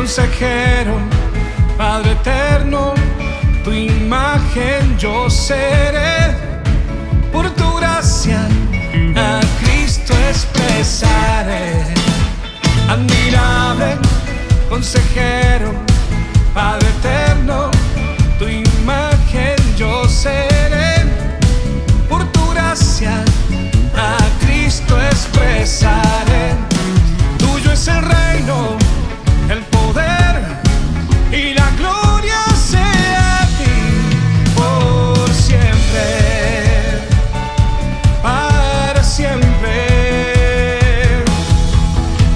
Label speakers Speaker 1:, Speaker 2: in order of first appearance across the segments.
Speaker 1: consejero, Padre eterno, tu imagen yo seré. Por tu gracia a Cristo expresaré. Admirable consejero, Padre eterno, tu imagen yo seré. Por tu gracia a Cristo expresaré. Tuyo es el reino, el poder y la gloria sea a ti por siempre, para siempre.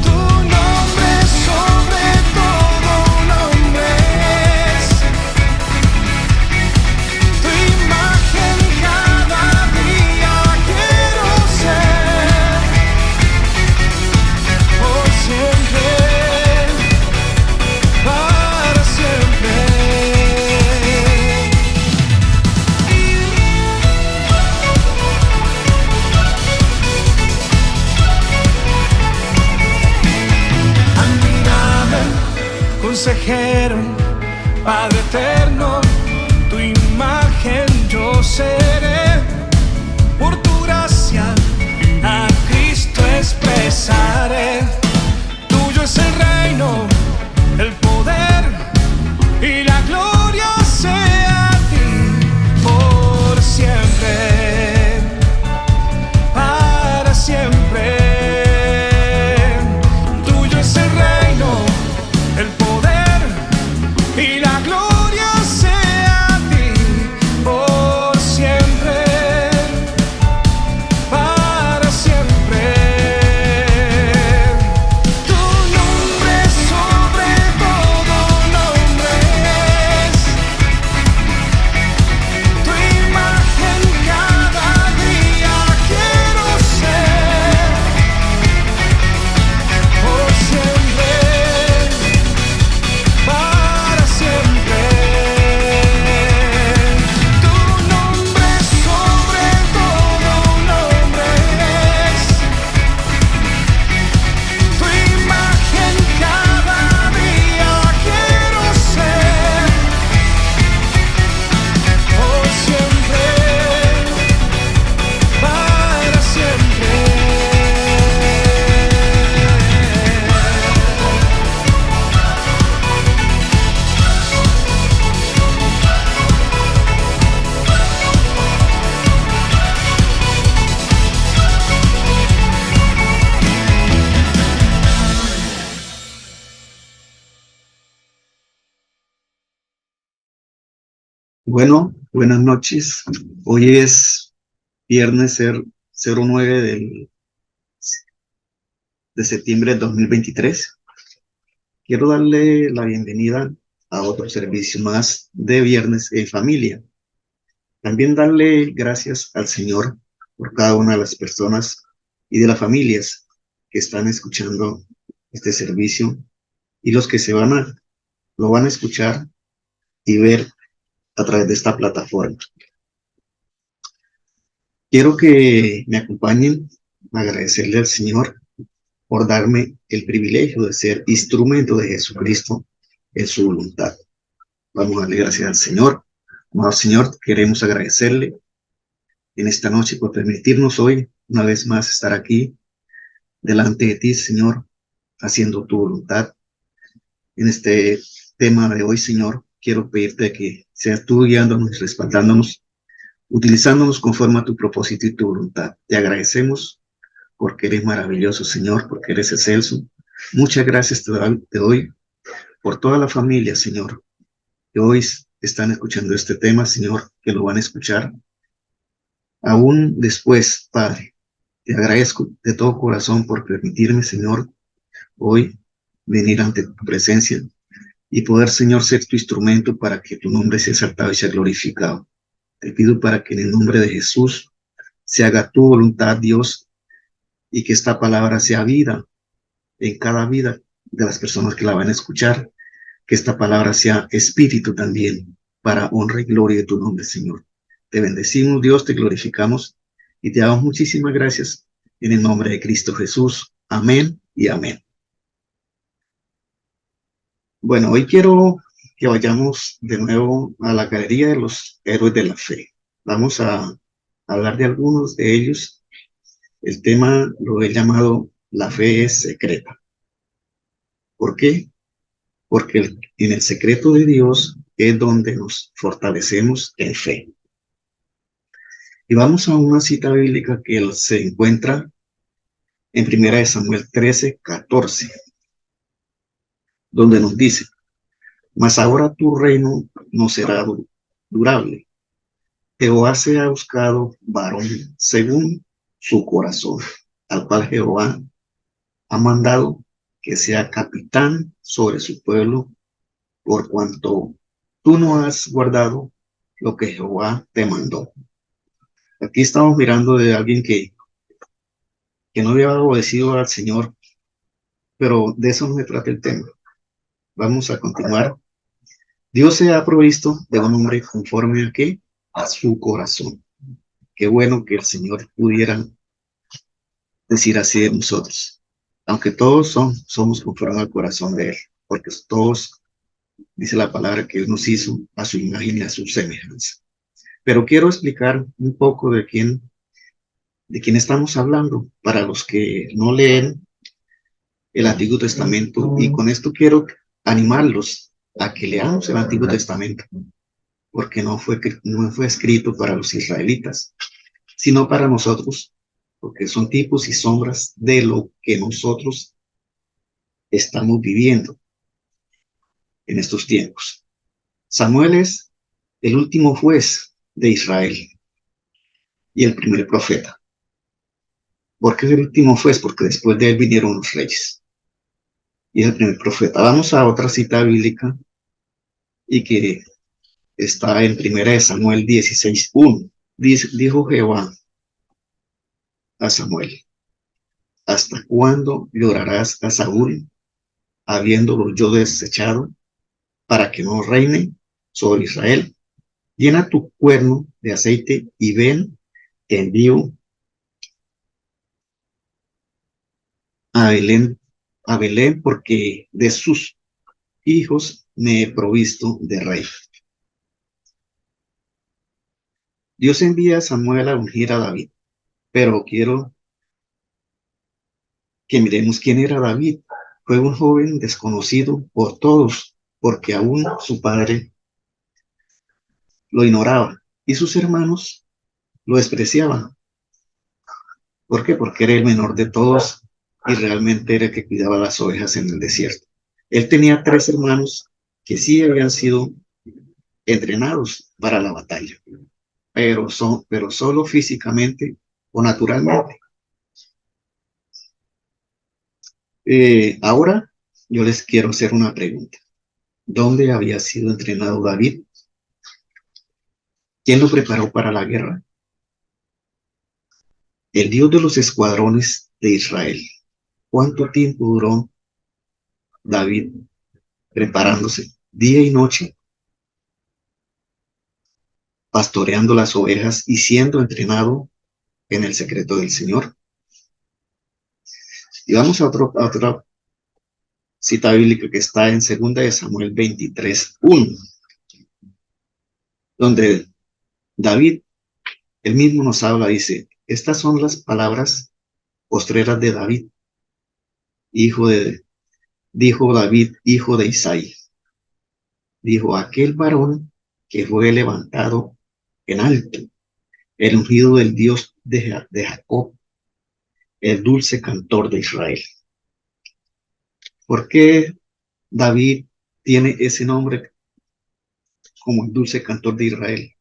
Speaker 1: Tu nombre sobre todo nombre es, tu imagen cada día quiero ser, por siempre, para siempre. Admirable consejero, Padre eterno, tu imagen yo seré. Por tu gracia a Cristo expresaré. Tuyo es el reino, el poder y la gloria sea a ti por siempre, para siempre. Tuyo es el reino, el poder y la gloria sea a ti por siempre, para siempre. Tu nombre sobre todo nombre es, tu imagen cada día quiero ser, por siempre, para siempre. Tu nombre sobre todo nombre es, tu imagen cada día quiero ser, por siempre, para siempre.
Speaker 2: Bueno, buenas noches. Hoy es viernes 09 de septiembre de 2023. Quiero darle la bienvenida a otro servicio más de Viernes en Familia. También darle gracias al Señor por cada una de las personas y de las familias que están escuchando este servicio y los que lo van a escuchar y ver a través de esta plataforma. Quiero que me acompañen a agradecerle al Señor por darme el privilegio de ser instrumento de Jesucristo en su voluntad. Vamos a darle gracias al Señor. Amado Señor, queremos agradecerle en esta noche por permitirnos hoy una vez más estar aquí delante de ti, Señor, haciendo tu voluntad. En este tema de hoy, Señor, quiero pedirte que seas tú guiándonos, respaldándonos, utilizándonos conforme a tu propósito y tu voluntad. Te agradecemos porque eres maravilloso, Señor, porque eres excelso. Muchas gracias te doy por toda la familia, Señor, que hoy están escuchando este tema, Señor, que lo van a escuchar aún después, Padre. Te agradezco de todo corazón por permitirme, Señor, hoy venir ante tu presencia y poder, Señor, ser tu instrumento para que tu nombre sea exaltado y sea glorificado. Te pido para que en el nombre de Jesús se haga tu voluntad, Dios, y que esta palabra sea vida en cada vida de las personas que la van a escuchar, que esta palabra sea espíritu también para honra y gloria de tu nombre, Señor. Te bendecimos, Dios, te glorificamos y te damos muchísimas gracias en el nombre de Cristo Jesús. Amén y amén. Bueno, hoy quiero que vayamos de nuevo a la galería de los héroes de la fe. Vamos a hablar de algunos de ellos. El tema lo he llamado La fe es secreta. ¿Por qué? Porque en el secreto de Dios es donde nos fortalecemos en fe. Y vamos a una cita bíblica que se encuentra en 1 Samuel 13:14, donde nos dice: mas ahora tu reino no será durable. Jehová se ha buscado varón según su corazón, al cual Jehová ha mandado que sea capitán sobre su pueblo, por cuanto tú no has guardado lo que Jehová te mandó. Aquí estamos mirando de alguien que no había obedecido al Señor, pero de eso no se trata el tema. Vamos a continuar. Dios se ha provisto de un hombre conforme a qué? A su corazón. Qué bueno que el Señor pudiera decir así de nosotros, aunque todos somos conforme al corazón de Él, porque todos, dice la palabra, que Él nos hizo a su imagen y a su semejanza. Pero quiero explicar un poco de quién estamos hablando, para los que no leen el Antiguo Testamento, y con esto quiero animarlos a que leamos el Antiguo Testamento, porque no fue escrito para los israelitas, sino para nosotros, porque son tipos y sombras de lo que nosotros estamos viviendo en estos tiempos. Samuel es el último juez de Israel y el primer profeta. ¿Por qué es el último juez? Porque después de él vinieron los reyes y es el primer profeta. Vamos a otra cita bíblica y que está en 1 Samuel 16:1. Dijo Jehová a Samuel: ¿hasta cuándo llorarás a Saúl, habiéndolo yo desechado, para que no reine sobre Israel? Llena tu cuerno de aceite y ven, te envío a Belén, porque de sus hijos me he provisto de rey. Dios envía a Samuel a ungir a David, pero quiero que miremos quién era David. Fue un joven desconocido por todos, porque aún su padre lo ignoraba y sus hermanos lo despreciaban. ¿Por qué? Porque era el menor de todos y realmente era el que cuidaba las ovejas en el desierto. Él tenía 3 hermanos que sí habían sido entrenados para la batalla, pero solo físicamente o naturalmente. Ahora yo les quiero hacer una pregunta. ¿Dónde había sido entrenado David? ¿Quién lo preparó para la guerra? El Dios de los escuadrones de Israel. ¿Cuánto tiempo duró David preparándose día y noche, pastoreando las ovejas y siendo entrenado en el secreto del Señor? Y vamos a otra cita bíblica que está en 2 Samuel 23:1, donde David, él mismo nos habla, dice: estas son las palabras postreras de David, dijo David, hijo de Isaí. Dijo: aquel varón que fue levantado en alto, el ungido del Dios de Jacob, el dulce cantor de Israel. ¿Por qué David tiene ese nombre como el dulce cantor de Israel?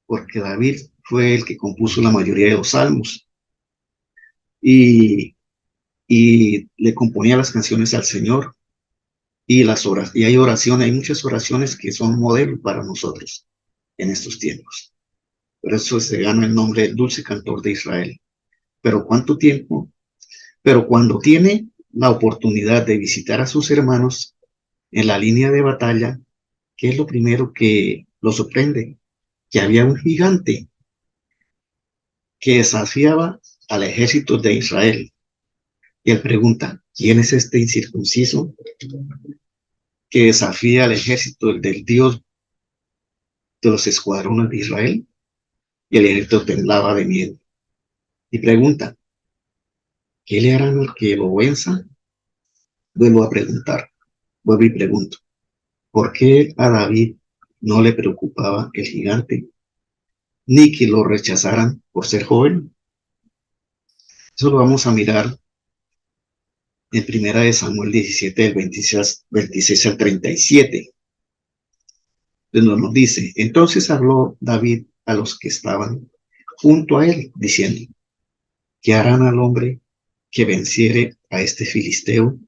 Speaker 2: Porque David fue el que compuso la mayoría de los salmos y, y le componía las canciones al Señor, y hay oraciones, hay muchas oraciones que son modelo para nosotros en estos tiempos. Por eso se gana el nombre del dulce cantor de Israel. Pero ¿cuánto tiempo? Pero cuando tiene la oportunidad de visitar a sus hermanos en la línea de batalla, ¿qué es lo primero que lo sorprende? Que había un gigante que desafiaba al ejército de Israel. Y él pregunta: ¿quién es este incircunciso que desafía al ejército del Dios de los escuadrones de Israel, y el ejército temblaba de miedo. Y pregunta, ¿qué le harán al que lo venza? Vuelvo a preguntar, vuelvo y pregunto, ¿por qué a David no le preocupaba el gigante, ni que lo rechazaran por ser joven? Eso lo vamos a mirar en primera de Samuel 17, del 26 al 37. Entonces nos dice, entonces habló David a los que estaban junto a él, diciendo, ¿qué harán al hombre que venciere a este filisteo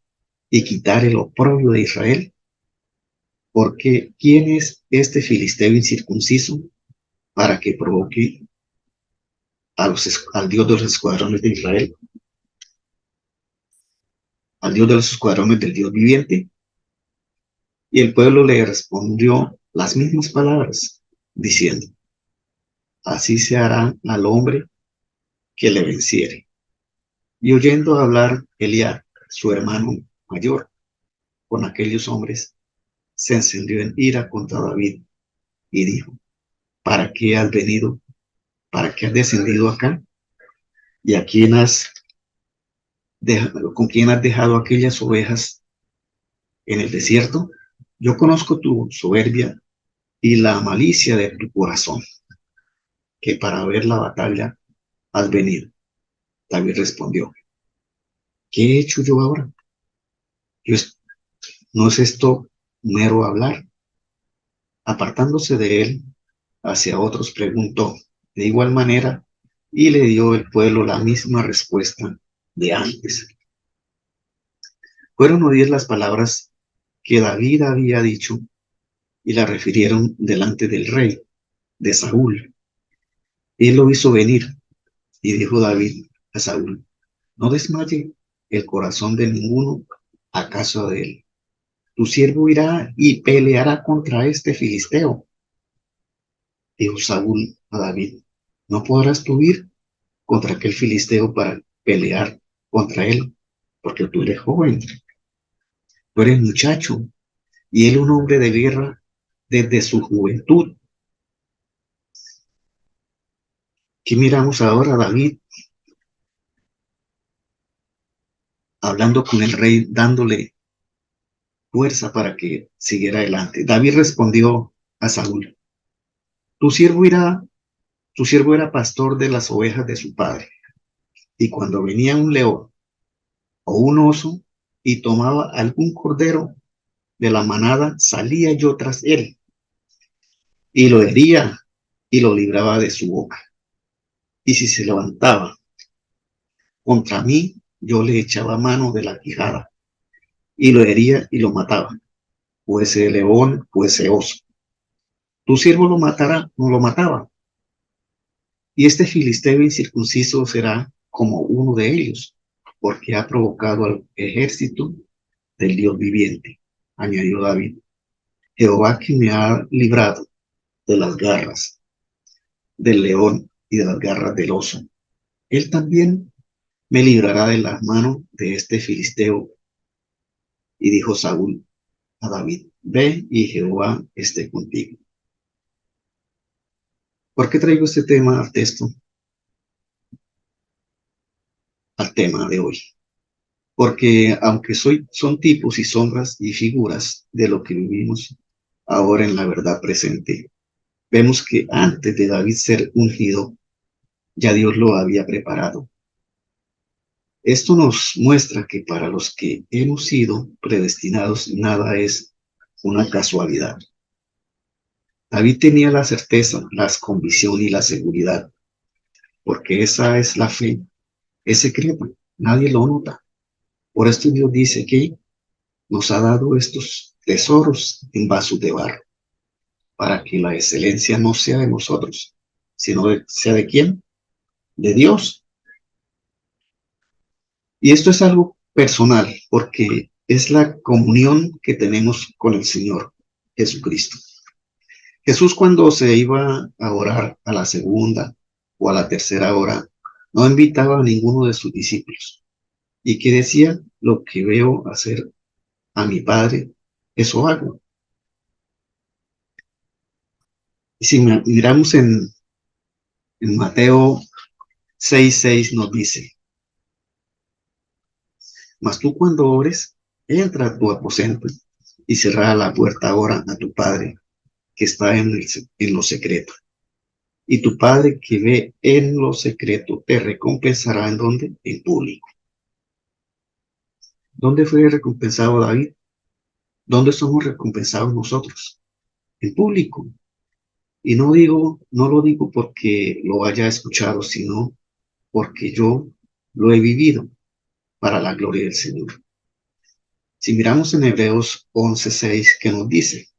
Speaker 2: y quitare el oprobio de Israel? Porque ¿quién es este filisteo incircunciso para que provoque al Dios de los escuadrones de Israel, al Dios de los escuadrones del Dios viviente? Y el pueblo le respondió las mismas palabras, diciendo, así se hará al hombre que le venciere. Y oyendo hablar Eliab, su hermano mayor, con aquellos hombres, se encendió en ira contra David y dijo, ¿para qué has venido? ¿Para qué has descendido acá? ¿Y a quién con quién has dejado aquellas ovejas en el desierto? Yo conozco tu soberbia y la malicia de tu corazón, que para ver la batalla has venido. David respondió, ¿qué he hecho yo ahora? Yo ¿No es esto mero hablar? Apartándose de él hacia otros, preguntó de igual manera y le dio el pueblo la misma respuesta de antes. Fueron oídas las palabras que David había dicho y la refirieron delante del rey de Saúl. Él lo hizo venir y dijo David a Saúl, no desmaye el corazón de ninguno a causa de él. Tu siervo irá y peleará contra este filisteo. Dijo Saúl a David, no podrás tú ir contra aquel filisteo para pelear contra él, porque tú eres joven, tú eres muchacho, y él un hombre de guerra desde su juventud. ¿Qué miramos ahora? David hablando con el rey, dándole fuerza para que siguiera adelante. David respondió a Saúl, tu siervo irá, tu siervo era pastor de las ovejas de su padre, y cuando venía un león o un oso y tomaba algún cordero de la manada, salía yo tras él y lo hería y lo libraba de su boca. Y si se levantaba contra mí, yo le echaba mano de la quijada y lo hería y lo mataba, fuese león, fuese oso. Tu siervo lo matará, no lo mataba. Y este filisteo incircunciso será como uno de ellos, porque ha provocado al ejército del Dios viviente, añadió David. Jehová que me ha librado de las garras del león y de las garras del oso. Él también me librará de las manos de este filisteo. Y dijo Saúl a David, ve y Jehová esté contigo. ¿Por qué traigo este tema al texto, al tema de hoy? Porque aunque son tipos y sombras y figuras de lo que vivimos ahora en la verdad presente, vemos que antes de David ser ungido, ya Dios lo había preparado. Esto nos muestra que para los que hemos sido predestinados, nada es una casualidad. David tenía la certeza, la convicción y la seguridad, porque esa es la fe, es secreta, nadie lo nota. Por esto Dios dice que nos ha dado estos tesoros en vasos de barro, para que la excelencia no sea de nosotros, sino sea de quién, de Dios. Y esto es algo personal, porque es la comunión que tenemos con el Señor Jesucristo. Jesús, cuando se iba a orar a la segunda o a la tercera hora, no invitaba a ninguno de sus discípulos. ¿Y que decía? Lo que veo hacer a mi Padre, eso hago. Y si miramos en Mateo 6:6 nos dice, mas tú cuando ores, entra a tu aposento y cerrada la puerta ahora a tu Padre que está en lo secreto. Y tu Padre que ve en lo secreto te recompensará en donde? En público. ¿Dónde fue recompensado David? ¿Dónde somos recompensados nosotros? En público. Y no lo digo porque lo haya escuchado, sino porque yo lo he vivido para la gloria del Señor. Si miramos en Hebreos 11:6, que nos dice,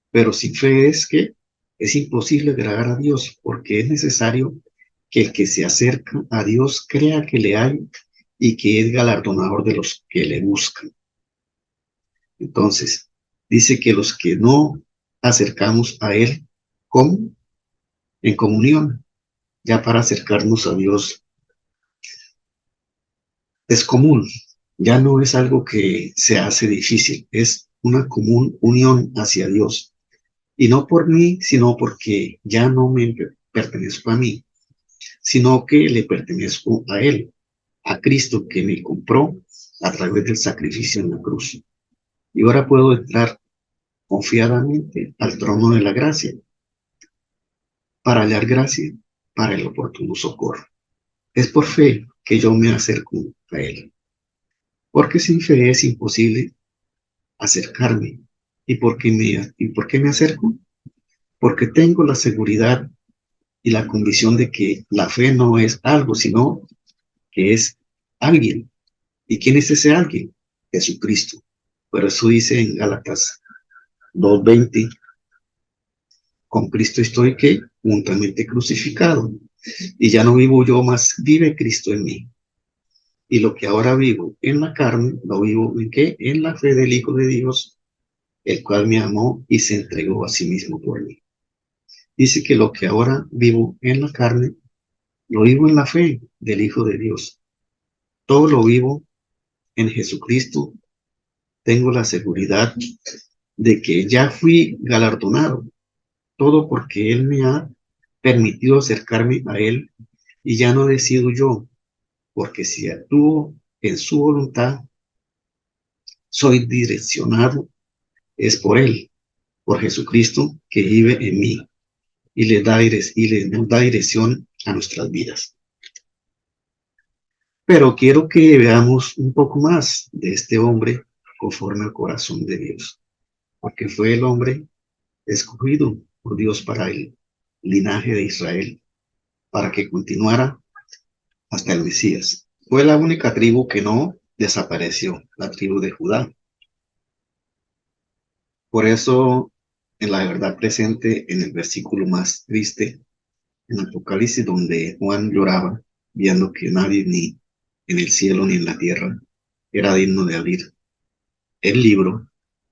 Speaker 2: pero sin fe es que es imposible agradar a Dios, porque es necesario que el que se acerca a Dios crea que le hay y que es galardonador de los que le buscan. Entonces, dice que los que no acercamos a Él, ¿cómo? En comunión, ya para acercarnos a Dios es común, ya no es algo que se hace difícil, es una común unión hacia Dios. Y no por mí, sino porque ya no me pertenezco a mí, sino que le pertenezco a Él, a Cristo que me compró a través del sacrificio en la cruz. Y ahora puedo entrar confiadamente al trono de la gracia para hallar gracia para el oportuno socorro. Es por fe que yo me acerco a Él, porque sin fe es imposible acercarme. ¿Y por qué me acerco? Porque tengo la seguridad y la convicción de que la fe no es algo, sino que es alguien. ¿Y quién es ese alguien? Jesucristo. Por eso dice en Gálatas 2:20, con Cristo estoy que juntamente crucificado. Y ya no vivo yo, más vive Cristo en mí. Y lo que ahora vivo en la carne, lo vivo en qué? En la fe del Hijo de Dios, el cual me amó y se entregó a sí mismo por mí. Dice que lo que ahora vivo en la carne, lo vivo en la fe del Hijo de Dios. Todo lo vivo en Jesucristo. Tengo la seguridad de que ya fui galardonado. Todo porque Él me ha permitido acercarme a Él y ya no decido yo, porque si actúo en su voluntad, soy direccionado, es por Él, por Jesucristo que vive en mí y nos da dirección a nuestras vidas. Pero quiero que veamos un poco más de este hombre conforme al corazón de Dios, porque fue el hombre escogido por Dios para el linaje de Israel, para que continuara hasta el Mesías. Fue la única tribu que no desapareció, la tribu de Judá. Por eso, en la verdad presente, en el versículo más triste, en Apocalipsis, donde Juan lloraba, viendo que nadie ni en el cielo ni en la tierra era digno de abrir el libro,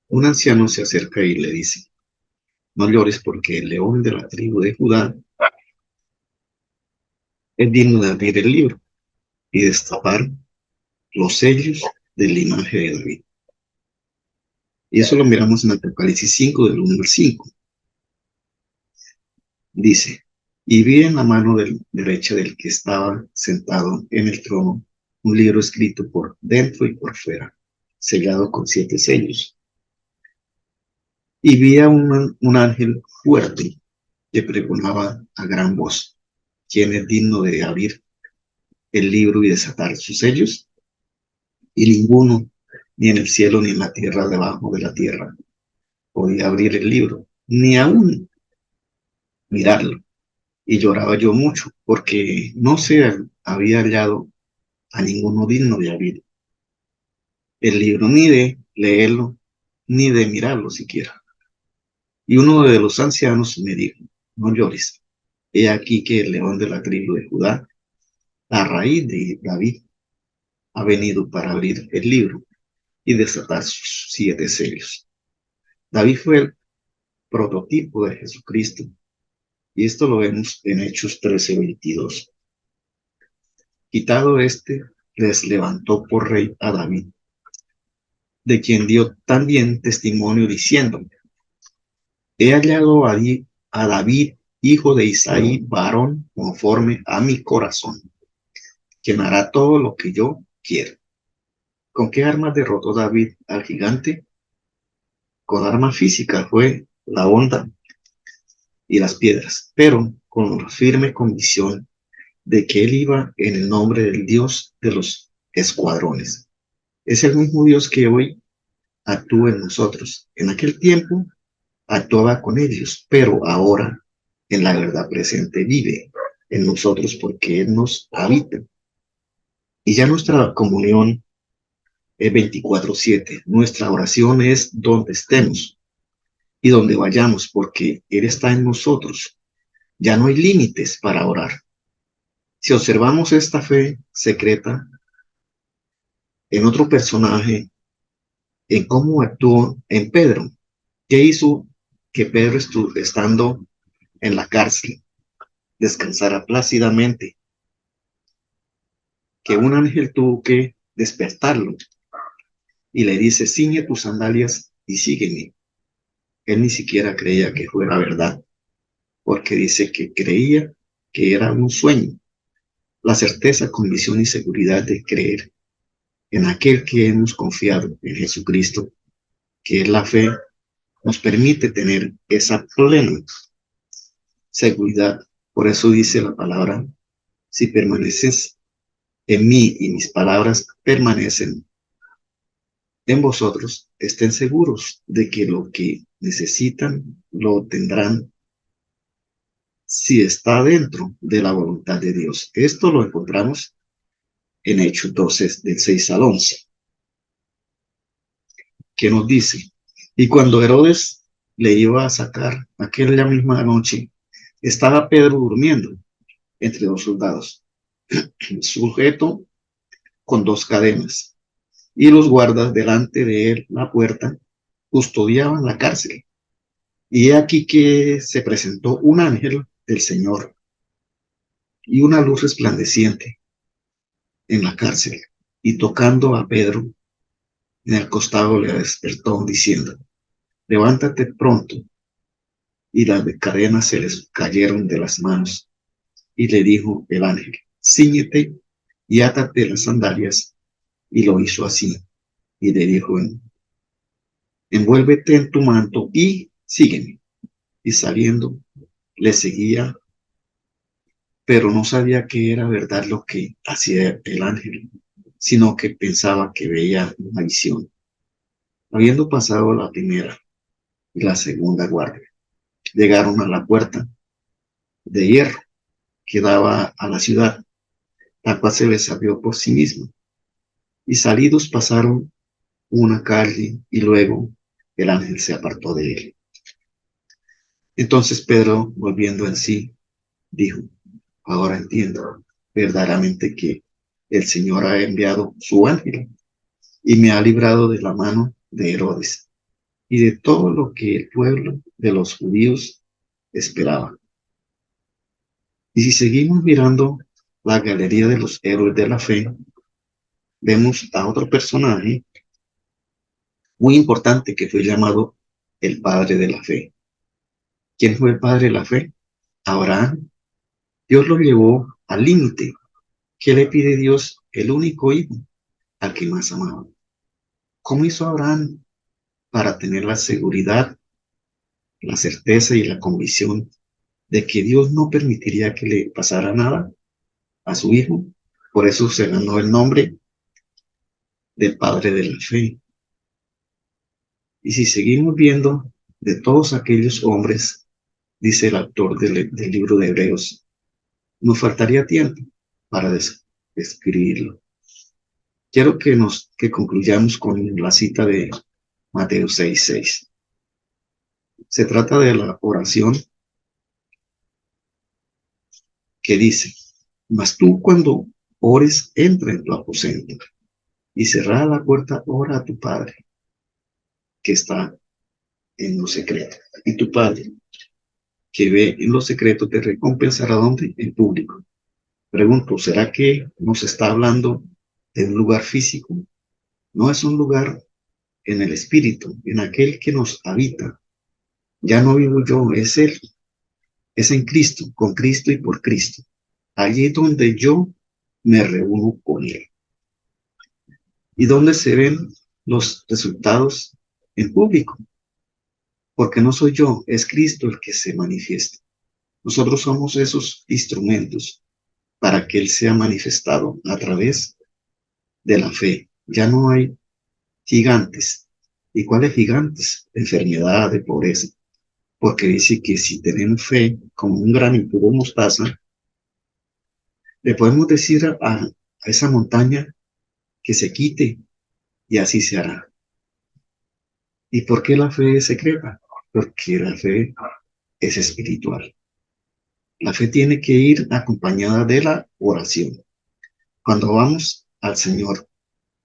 Speaker 2: un anciano se acerca y le dice, no llores porque el león de la tribu de Judá es digno de abrir el libro y destapar los sellos del linaje de David. Y eso lo miramos en Apocalipsis 5, del 1 al 5. Dice, y vi en la mano derecha del que estaba sentado en el trono un libro escrito por dentro y por fuera, sellado con 7 sellos. Y vi a un ángel fuerte que pregonaba a gran voz, ¿quién es digno de abrir el libro y desatar sus sellos? Y ninguno, ni en el cielo ni en la tierra debajo de la tierra, podía abrir el libro, ni aún mirarlo. Y lloraba yo mucho, porque no se había hallado a ninguno digno de abrir el libro, ni de leerlo, ni de mirarlo siquiera. Y uno de los ancianos me dijo, no llores, he aquí que el león de la tribu de Judá, la raíz de David, ha venido para abrir el libro y desatar sus 7 sellos. David fue el prototipo de Jesucristo, y esto lo vemos en Hechos 13:22. Quitado este, les levantó por rey a David, de quien dio también testimonio diciendo, he hallado a David, hijo de Isaí, varón conforme a mi corazón, quien hará todo lo que yo quiero. ¿Con qué armas derrotó David al gigante? Con armas físicas, fue la onda y las piedras, pero con la firme convicción de que él iba en el nombre del Dios de los escuadrones. Es el mismo Dios que hoy actúa en nosotros. En aquel tiempo actuaba con ellos, pero ahora en la verdad presente vive en nosotros porque Él nos habita. Y ya nuestra comunión es 24/7. Nuestra oración es donde estemos y donde vayamos porque Él está en nosotros. Ya no hay límites para orar. Si observamos esta fe secreta en otro personaje, en cómo actuó en Pedro, ¿qué hizo que Pedro estando en la cárcel descansara plácidamente? Que un ángel tuvo que despertarlo y le dice, ciñe tus sandalias y sígueme. Él ni siquiera creía que fuera verdad, porque dice que creía que era un sueño. La certeza, convicción y seguridad de creer en aquel que hemos confiado, en Jesucristo, que es la fe, nos permite tener esa plena seguridad. Por eso dice la palabra, si permaneces en mí y mis palabras permanecen en vosotros, estén seguros de que lo que necesitan lo tendrán si está dentro de la voluntad de Dios. Esto lo encontramos en Hechos 12, del 6 al 11, que nos dice, y cuando Herodes le iba a sacar aquella misma noche, estaba Pedro durmiendo entre dos soldados, sujeto con dos cadenas, y los guardas delante de él, la puerta, custodiaban la cárcel. Y he aquí que se presentó un ángel del Señor y una luz resplandeciente en la cárcel, y tocando a Pedro en el costado le despertó diciendo, levántate pronto. Y las cadenas se les cayeron de las manos. Y le dijo el ángel, cíñete y átate las sandalias. Y lo hizo así. Y le dijo, envuélvete en tu manto y sígueme. Y saliendo, le seguía, pero no sabía que era verdad lo que hacía el ángel, sino que pensaba que veía una visión. Habiendo pasado la primera y la segunda guardia, llegaron a la puerta de hierro que daba a la ciudad, la cual se les abrió por sí misma. Y salidos pasaron una calle y luego el ángel se apartó de él. Entonces Pedro, volviendo en sí, dijo, ahora entiendo verdaderamente que el Señor ha enviado su ángel y me ha librado de la mano de Herodes y de todo lo que el pueblo de los judíos esperaba. Y si seguimos mirando la galería de los héroes de la fe, vemos a otro personaje muy importante que fue llamado el padre de la fe. ¿Quién fue el padre de la fe? Abraham. Dios lo llevó al límite. ¿Qué le pide Dios? El único hijo al que más amaba. ¿Cómo hizo Abraham para tener la seguridad, la certeza y la convicción de que Dios no permitiría que le pasara nada a su hijo? Por eso se ganó el nombre del padre de la fe. Y si seguimos viendo de todos aquellos hombres, dice el autor del libro de Hebreos, nos faltaría tiempo para describirlo. Quiero que concluyamos con la cita de Mateo 6:6. Se trata de la oración que dice, mas tú cuando ores, entra en tu aposento y cerrada la puerta, ora a tu Padre que está en lo secreto. Y tu Padre que ve en lo secreto te recompensará donde en público. Pregunto, ¿será que nos está hablando de un lugar físico? No es un lugar en el Espíritu, en aquel que nos habita. Ya no vivo yo, es Él, es en Cristo, con Cristo y por Cristo. Allí donde yo me reúno con Él. ¿Y donde se ven los resultados? En público. Porque no soy yo, es Cristo el que se manifiesta. Nosotros somos esos instrumentos para que Él sea manifestado a través de la fe. Ya no hay gigantes. ¿Y cuáles gigantes? Enfermedad, de pobreza. Porque dice que si tenemos fe como un granito de mostaza, le podemos decir a esa montaña que se quite y así se hará. ¿Y por qué la fe es secreta? Porque la fe es espiritual. La fe tiene que ir acompañada de la oración. Cuando vamos al Señor,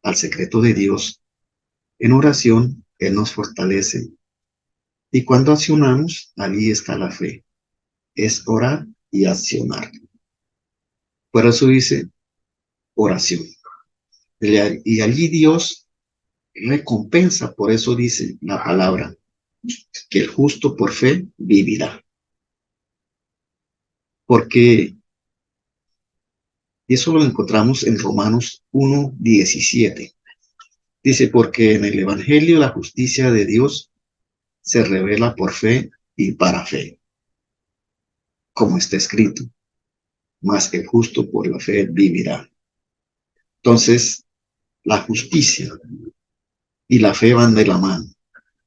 Speaker 2: al secreto de Dios, en oración, Él nos fortalece. Y cuando accionamos, allí está la fe. Es orar y accionar. Por eso dice oración. Y allí Dios recompensa, por eso dice la palabra, que el justo por fe vivirá. Porque eso lo encontramos en Romanos 1:17. Dice, porque en el Evangelio la justicia de Dios se revela por fe y para fe, como está escrito, mas el justo por la fe vivirá. Entonces, la justicia y la fe van de la mano.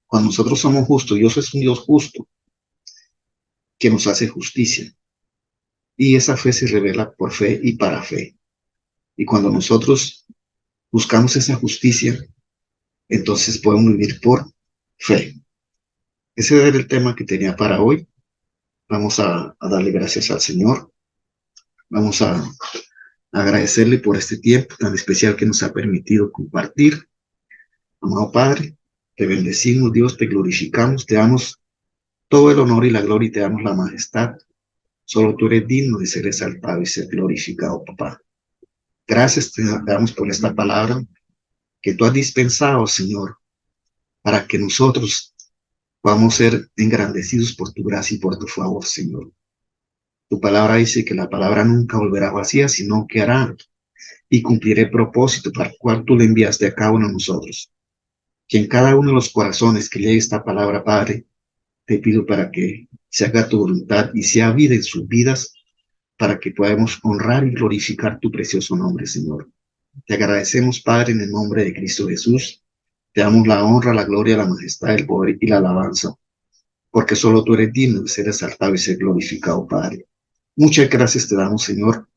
Speaker 2: Cuando nosotros somos justos, Dios es un Dios justo que nos hace justicia. Y esa fe se revela por fe y para fe. Y cuando nosotros buscamos esa justicia, entonces podemos vivir por fe. Ese era el tema que tenía para hoy. Vamos a darle gracias al Señor. Vamos a agradecerle por este tiempo tan especial que nos ha permitido compartir. Amado Padre, te bendecimos, Dios, te glorificamos, te damos todo el honor y la gloria y te damos la majestad. Solo tú eres digno de ser exaltado y ser glorificado, papá. Gracias te damos por esta palabra que tú has dispensado, Señor, para que nosotros podamos ser engrandecidos por tu gracia y por tu favor, Señor. Tu palabra dice que la palabra nunca volverá vacía, sino que hará y cumplirá el propósito para el cual tú le enviaste a cada uno de nosotros. Que en cada uno de los corazones que lee esta palabra, Padre, te pido para que se haga tu voluntad y sea vida en sus vidas, para que podamos honrar y glorificar tu precioso nombre, Señor. Te agradecemos, Padre, en el nombre de Cristo Jesús. Te damos la honra, la gloria, la majestad, el poder y la alabanza, porque solo tú eres digno de ser exaltado y ser glorificado, Padre. Muchas gracias te damos, Señor,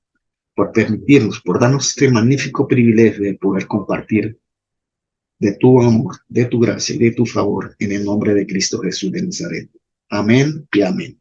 Speaker 2: por permitirnos, por darnos este magnífico privilegio de poder compartir de tu amor, de tu gracia y de tu favor, en el nombre de Cristo Jesús de Nazaret. Amén y amén.